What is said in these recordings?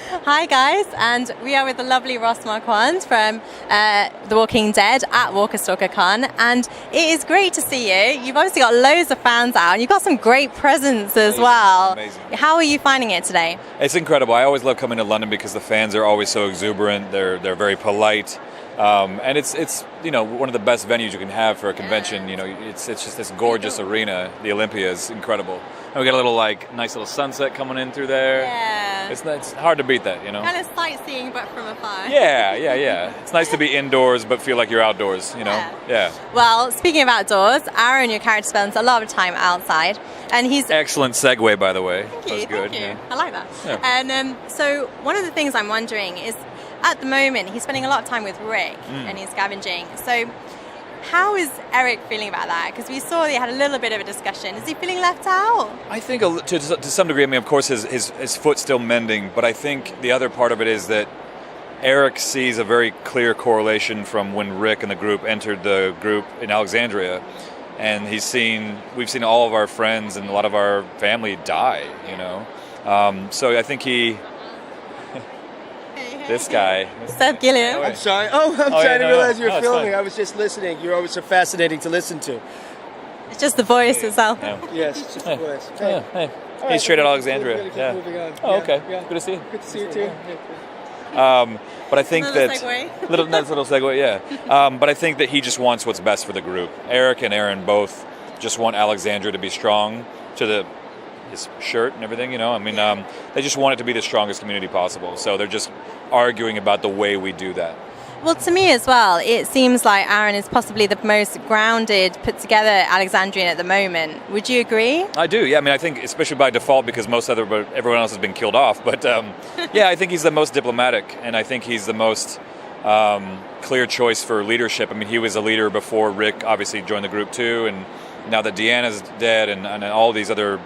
Hi guys, and we are with the lovely Ross Marquand from The Walking Dead at Walker Stalker Con, and it is great to see you. You've obviously got loads of fans out, and you've got some great presents as well. Amazing. How are you finding it today? It's incredible. I always love coming to London because the fans are always so exuberant. They're very polite, and it's one of the best venues you can have for a convention. It's just this gorgeous arena. The Olympia is incredible, and we got a little nice little sunset coming in through there. Yeah. It's hard to beat that, Kind of sightseeing, but from afar. Yeah. It's nice to be indoors, but feel like you're outdoors. Yeah. Well, speaking of outdoors, Aaron, your character, spends a lot of time outside, and he's Excellent segue, by the way. Thank you. Yeah. I like that. Yeah. And so one of the things I'm wondering is, at the moment, he's spending a lot of time with Rick and he's scavenging. So how is Erik feeling about that? Because we saw they had a little bit of a discussion. Is he feeling left out? I think to some degree, of course, his foot's still mending, but I think the other part of it is that Erik sees a very clear correlation from when Rick and the group entered the group in Alexandria, and we've seen all of our friends and a lot of our family die, so I think this guy. Seth Gilliam. I'm sorry. I'm trying to realize you're filming. fine. I was just listening. You're always so fascinating to listen to. It's just the voice itself. Yeah. Yes, it's just the voice. Hey. All He's straight out of Alexandria. We're gonna keep Yeah. moving on. Oh, okay. Yeah. Good to see you. Good to see you too. But I think Little that segue. nice little segue, yeah. But I think that he just wants what's best for the group. Erik and Aaron both just want Alexandria to be strong to his shirt and everything. They just want it to be the strongest community possible. So they're just arguing about the way we do that. Well, to me as well, it seems like Aaron is possibly the most grounded, put together Alexandrian at the moment. Would you agree? I do, yeah. I think especially by default because everyone else has been killed off. But yeah, I think he's the most diplomatic, and I think he's the most clear choice for leadership. He was a leader before Rick obviously joined the group too, and now that Deanna's dead and all these other,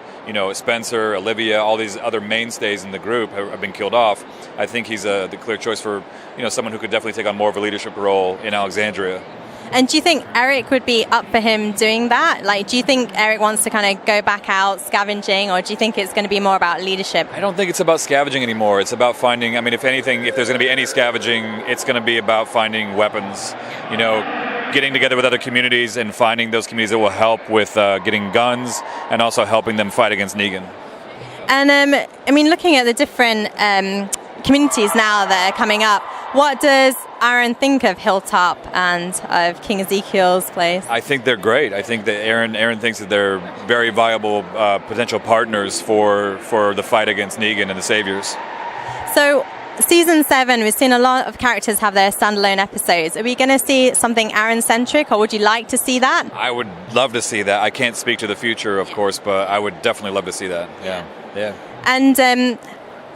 Spencer, Olivia, all these other mainstays in the group have been killed off, I think he's the clear choice for, someone who could definitely take on more of a leadership role in Alexandria. And do you think Erik would be up for him doing that? Do you think Erik wants to kind of go back out scavenging, or do you think it's going to be more about leadership? I don't think it's about scavenging anymore. It's about finding, if anything, if there's going to be any scavenging, it's going to be about finding weapons, getting together with other communities and finding those communities that will help with getting guns and also helping them fight against Negan. And looking at the different communities now that are coming up, what does Aaron think of Hilltop and of King Ezekiel's place? I think they're great. I think that Aaron thinks that they're very viable potential partners for the fight against Negan and the Saviors. So, Season 7, we've seen a lot of characters have their standalone episodes. Are we going to see something Aaron-centric, or would you like to see that? I would love to see that. I can't speak to the future, of course, but I would definitely love to see that. Yeah. And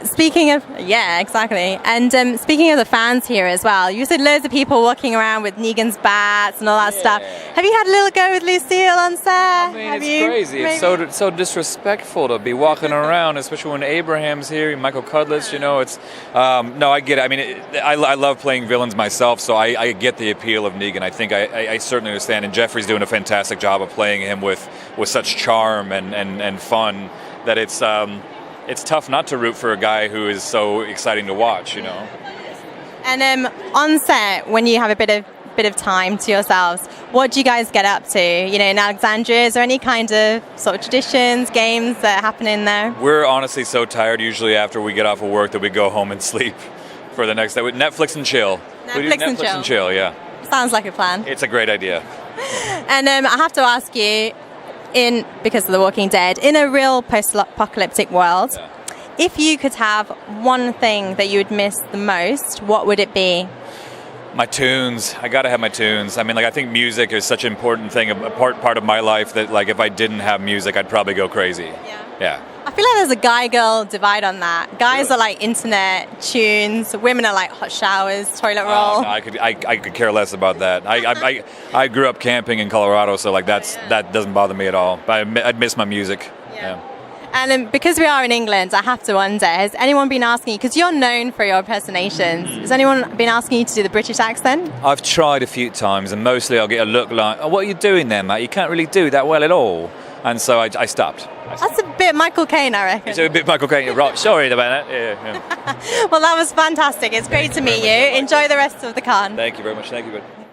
speaking of, exactly. And speaking of the fans here as well, you said loads of people walking around with Negan's bats and all that stuff. Have you had a little go with Lucille on set? It's crazy. Maybe? It's so disrespectful to be walking around, especially when Abraham's here, Michael Cudlitz, it's... no, I get it. I love playing villains myself, so I get the appeal of Negan. I think I certainly understand, and Jeffrey's doing a fantastic job of playing him with such charm and fun that it's tough not to root for a guy who is so exciting to watch, And on set, when you have a bit of time to yourselves, what do you guys get up to? In Alexandria, is there any kind of sort of traditions, games that happen in there? We're honestly so tired usually after we get off of work that we go home and sleep for the next day. Netflix and chill. Netflix and chill, yeah. Sounds like a plan. It's a great idea. And I have to ask you, because of The Walking Dead, in a real post-apocalyptic world, if you could have one thing that you would miss the most, what would it be? My tunes. I gotta have my tunes. I think music is such an important thing, a part of my life that if I didn't have music, I'd probably go crazy. Yeah. I feel like there's a guy-girl divide on that. Guys are like internet, tunes. Women are like hot showers, toilet roll. No, I could care less about that. I grew up camping in Colorado, so that doesn't bother me at all. But I'd miss my music. Yeah. And because we are in England, I have to wonder, has anyone been asking you, because you're known for your impersonations, has anyone been asking you to do the British accent? I've tried a few times, and mostly I'll get a look like, oh, what are you doing there, mate? You can't really do that well at all. And so I stopped. That's a bit Michael Caine, I reckon. It's a bit Michael Caine. Right, sorry about that. Yeah. Well, that was fantastic. It's great to meet you. Enjoy the rest of the con. Thank you very much. Thank you. Bud.